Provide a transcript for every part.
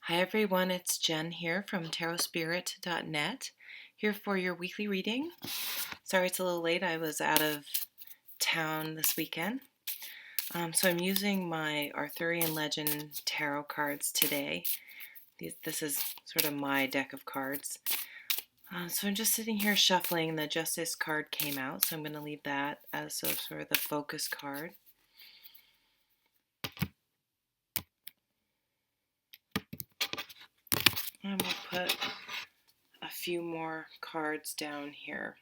Hi everyone, it's Jen here from tarotspirit.net, here for your weekly reading. Sorry it's a little late, I was out of town this weekend. So I'm using my Arthurian Legend tarot cards today. This is sort of my deck of cards. So I'm just sitting here shuffling. The Justice card came out, so I'm going to leave that as sort of the focus card. And we'll put a few more cards down here.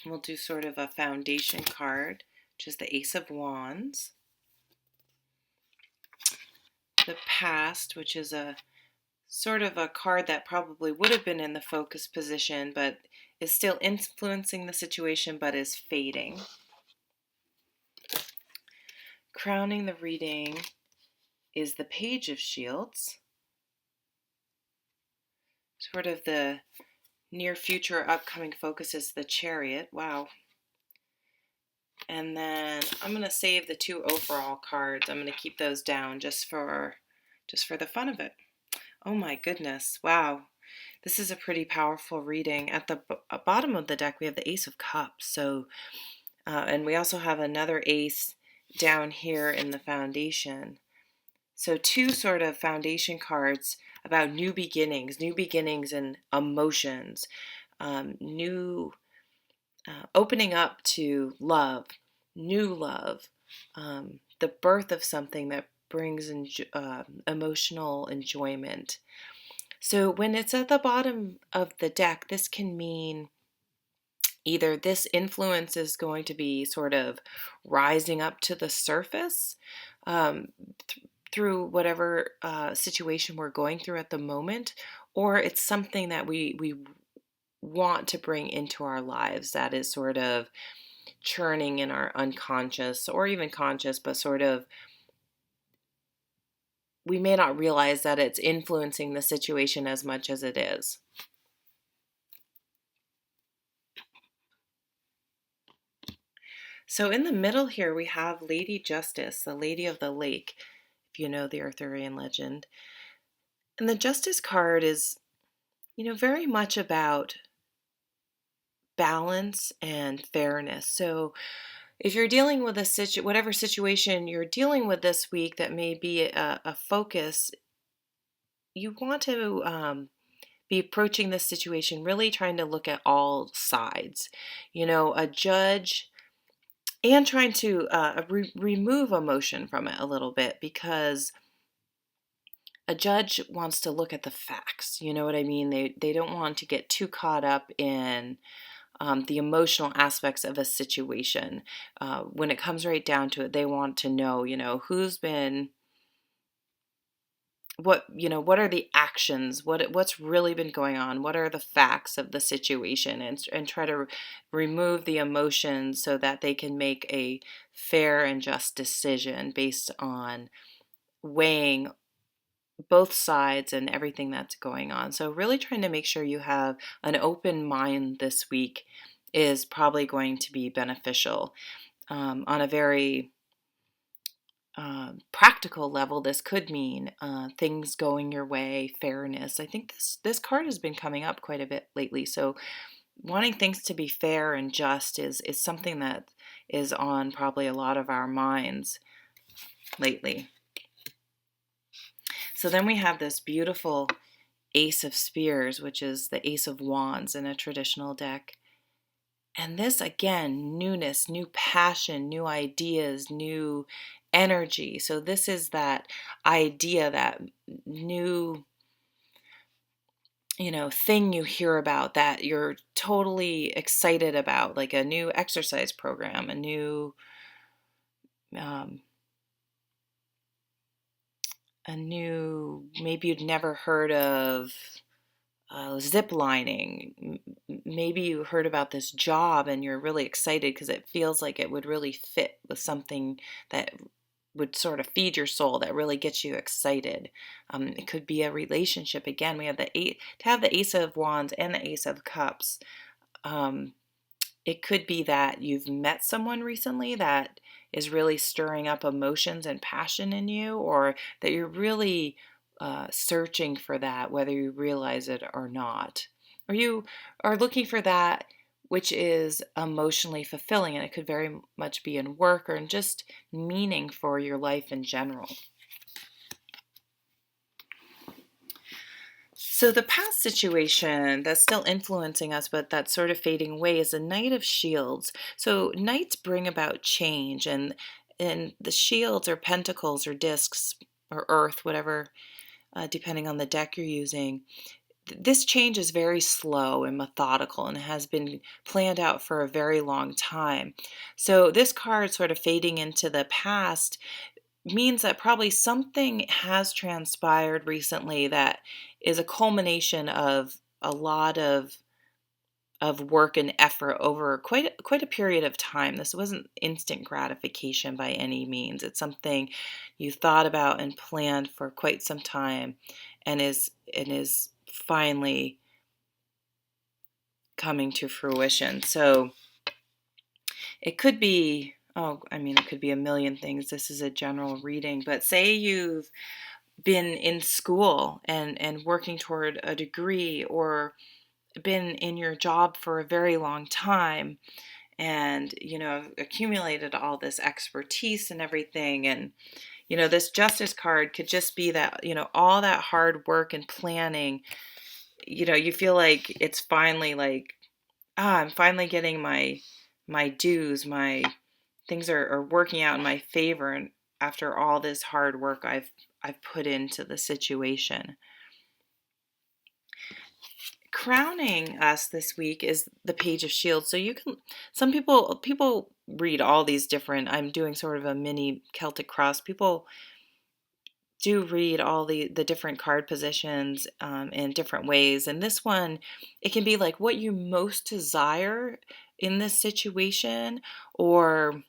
We'll do sort of a foundation card, which is the Ace of Wands. The Past, which is a sort of a card that probably would have been in the focus position, but is still influencing the situation, but is fading. Crowning the reading is the Page of Shields. Sort of the near future upcoming focus is the Chariot. Wow. And then I'm going to save the two overall cards. I'm going to keep those down just for the fun of it. Oh my goodness. Wow. This is a pretty powerful reading. At the bottom of the deck, we have the Ace of Cups. So, and we also have another ace down here in the foundation. So two sort of foundation cards about new beginnings and emotions, new opening up to love, new love, the birth of something that brings emotional enjoyment. So when it's at the bottom of the deck, this can mean either this influence is going to be sort of rising up to the surface through whatever situation we're going through at the moment, or it's something that we want to bring into our lives that is sort of churning in our unconscious or even conscious, but sort of we may not realize that it's influencing the situation as much as it is. So in the middle here, we have Lady Justice, the Lady of the Lake, if you know the Arthurian legend. And the Justice card is, very much about balance and fairness. So if you're dealing with whatever situation you're dealing with this week that may be a focus, you want to be approaching this situation really trying to look at all sides. A judge, and trying to remove emotion from it a little bit, because a judge wants to look at the facts. You know what I mean? They don't want to get too caught up in the emotional aspects of a situation. When it comes right down to it, they want to know, who's been, what are the actions, what's really been going on, what are the facts of the situation, and try to remove the emotions so that they can make a fair and just decision based on weighing both sides and everything that's going on. So really trying to make sure you have an open mind this week is probably going to be beneficial. On a very practical level, this could mean things going your way, fairness. I think this card has been coming up quite a bit lately. So wanting things to be fair and just is something that is on probably a lot of our minds lately. So then we have this beautiful Ace of Spears, which is the Ace of Wands in a traditional deck. And this, again, newness, new passion, new ideas, new energy. So this is that idea, that new, thing you hear about that you're totally excited about, like a new exercise program, um, maybe you'd never heard of zip lining. Maybe you heard about this job and you're really excited because it feels like it would really fit with something that would sort of feed your soul, that really gets you excited. It could be a relationship. Again, we have to have the Ace of Wands and the Ace of Cups. It could be that you've met someone recently that is really stirring up emotions and passion in you, or that you're really searching for that, whether you realize it or not. Or you are looking for that which is emotionally fulfilling, and it could very much be in work or in just meaning for your life in general. So the past situation that's still influencing us, but that's sort of fading away, is a Knight of Shields. So knights bring about change, and the shields or pentacles or discs or earth, whatever, depending on the deck you're using. This change is very slow and methodical and has been planned out for a very long time. So this card sort of fading into the past means that probably something has transpired recently that is a culmination of a lot of work and effort over quite a period of time. This wasn't instant gratification by any means. It's something you thought about and planned for quite some time, and is finally coming to fruition. So it could be, it could be a million things. This is a general reading, but say you've been in school and working toward a degree, or been in your job for a very long time, and accumulated all this expertise and everything. And this Justice card could just be that, all that hard work and planning, you feel like it's finally like, I'm finally getting my dues, my things are working out in my favor, and after all this hard work I've put into the situation. Crowning us this week is the Page of Shields. So you can, some people read all these different, I'm doing sort of a mini Celtic cross. People do read all the different card positions in different ways. And this one, it can be like what you most desire in this situation, or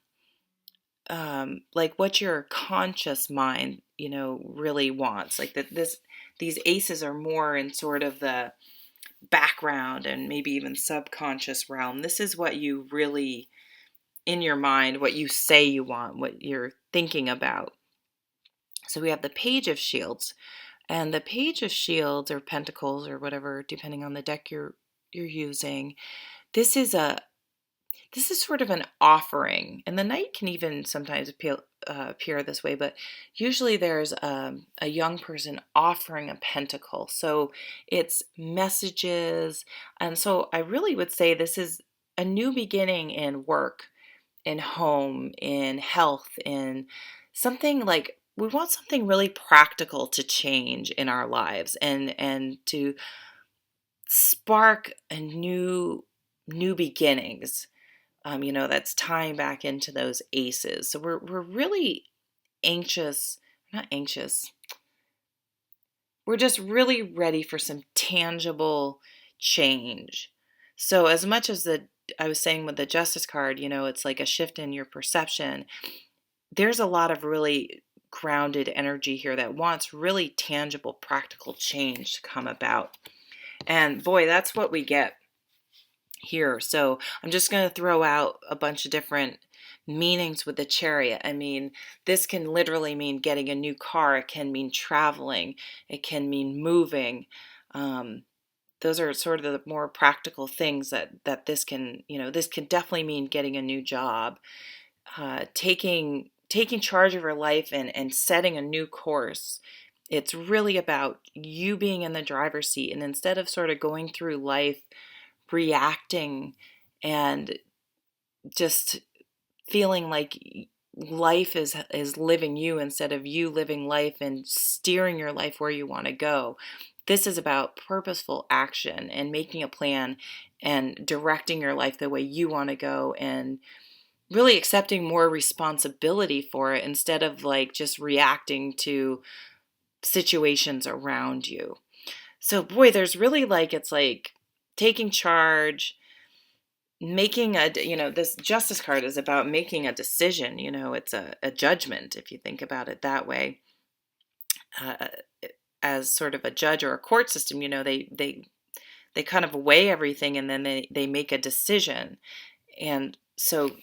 like what your conscious mind, really wants. Like these aces are more in sort of the background and maybe even subconscious realm. This is what you really, in your mind, what you say you want, what you're thinking about. So we have the Page of Shields, and the Page of Shields or Pentacles or whatever, depending on the deck you're using. This is sort of an offering, and the Knight can even sometimes appear this way, but usually there's a young person offering a pentacle. So it's messages, and so I really would say this is a new beginning in work, in home, in health, in something like we want something really practical to change in our lives, and to spark a new beginnings. That's tying back into those aces. So we're really anxious, not anxious. We're just really ready for some tangible change. So as much as I was saying with the Justice card, it's like a shift in your perception. There's a lot of really grounded energy here that wants really tangible, practical change to come about. And boy, that's what we get here. So I'm just going to throw out a bunch of different meanings with the Chariot. I mean, this can literally mean getting a new car. It can mean traveling. It can mean moving. Those are sort of the more practical things that this can, this can definitely mean getting a new job, taking charge of your life and setting a new course. It's really about you being in the driver's seat, and instead of sort of going through life reacting and just feeling like life is living you instead of you living life and steering your life where you want to go. This is about purposeful action and making a plan and directing your life the way you want to go, and really accepting more responsibility for it instead of like just reacting to situations around you. So boy, there's really like, it's like taking charge, making this Justice card is about making a decision. It's a judgment, if you think about it that way. uh, as sort of a judge or a court system, they kind of weigh everything, and then they make a decision. And so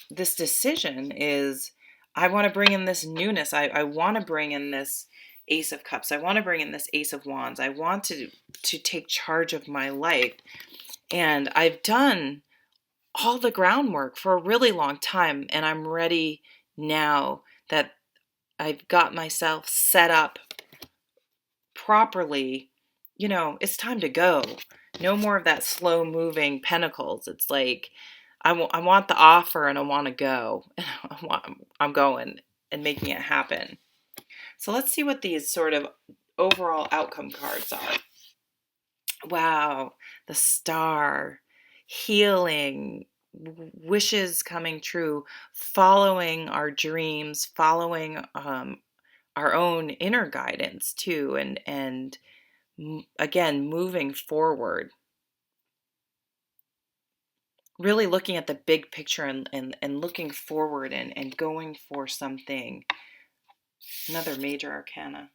this decision is, I want to bring in this newness. I want to bring in this Ace of Cups. I want to bring in this Ace of Wands. I want to take charge of my life. And I've done all the groundwork for a really long time, and I'm ready now that I've got myself set up properly. It's time to go. No more of that slow moving pentacles. It's like I want the offer and I want to go. I'm going and making it happen. So let's see what these sort of overall outcome cards are. Wow, the Star, healing, wishes coming true, following our dreams, following our own inner guidance too, and again, moving forward. Really looking at the big picture and looking forward and going for something. Another major arcana.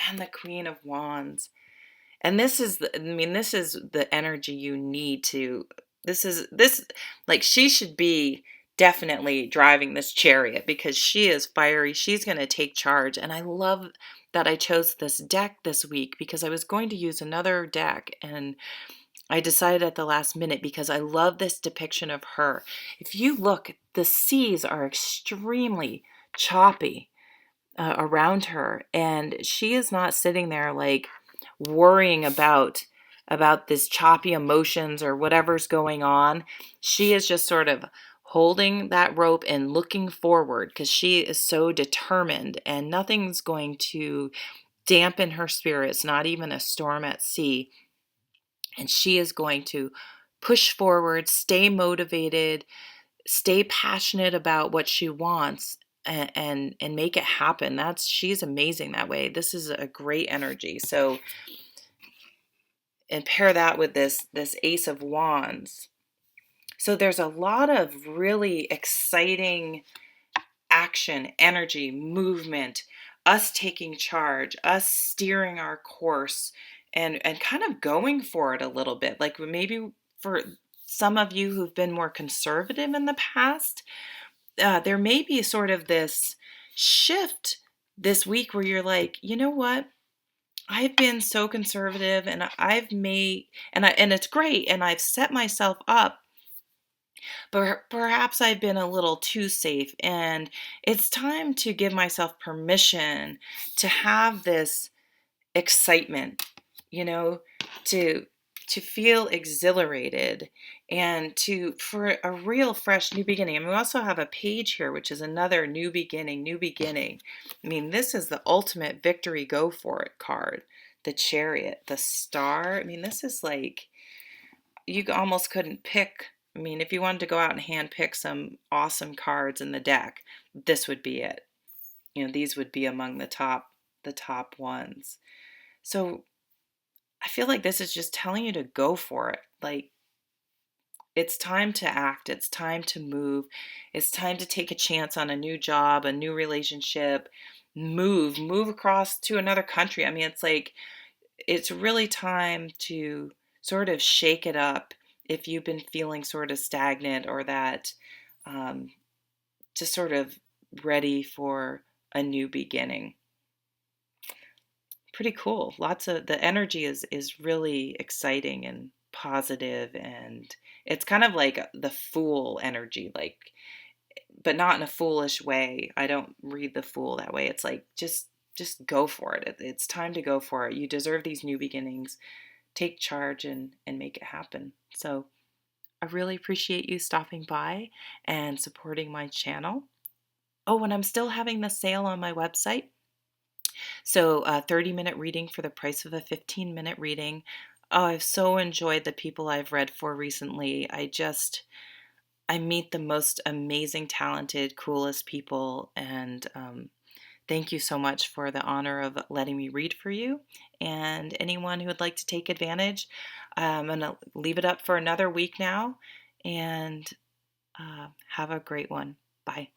And the Queen of Wands. And this is the energy you need to, like, she should be definitely driving this chariot because she is fiery. She's going to take charge. And I love that I chose this deck this week because I was going to use another deck and I decided at the last minute because I love this depiction of her. If you look, the seas are extremely choppy around her, and she is not sitting there like worrying about this choppy emotions or whatever's going on. She is just sort of holding that rope and looking forward because she is so determined, and nothing's going to dampen her spirits, not even a storm at sea. And she is going to push forward, stay motivated, stay passionate about what she wants, and make it happen. She's amazing that way. This is a great energy. So, and pair that with this Ace of Wands. So there's a lot of really exciting action, energy, movement, us taking charge, us steering our course, and kind of going for it a little bit. Like maybe for some of you who've been more conservative in the past, there may be sort of this shift this week where you're like, you know what? I've been so conservative and I've made, and it's great, and I've set myself up, but perhaps I've been a little too safe, and it's time to give myself permission to have this excitement, you know, to feel exhilarated and for a real fresh new beginning. And we also have a page here, which is another new beginning, new beginning. I mean, this is the ultimate victory, go for it card. The Chariot, the Star. I mean, this is like, you almost couldn't pick. I mean, if you wanted to go out and hand pick some awesome cards in the deck, this would be it. These would be among the top ones. So I feel like this is just telling you to go for it. Like, it's time to act. It's time to move. It's time to take a chance on a new job, a new relationship, move across to another country. I mean, it's like, it's really time to sort of shake it up if you've been feeling sort of stagnant or that, just sort of ready for a new beginning. Pretty cool. Lots of the energy is really exciting and positive, and it's kind of like the Fool energy, like, but not in a foolish way. I don't read the Fool that way. It's like, just go for it. It's time to go for it. You deserve these new beginnings. Take charge and make it happen. So I really appreciate you stopping by and supporting my channel. Oh, and I'm still having the sale on my website. So a 30-minute reading for the price of a 15-minute reading. Oh, I've so enjoyed the people I've read for recently. I meet the most amazing, talented, coolest people, and thank you so much for the honor of letting me read for you. And anyone who would like to take advantage, I'm going to leave it up for another week now, and have a great one. Bye.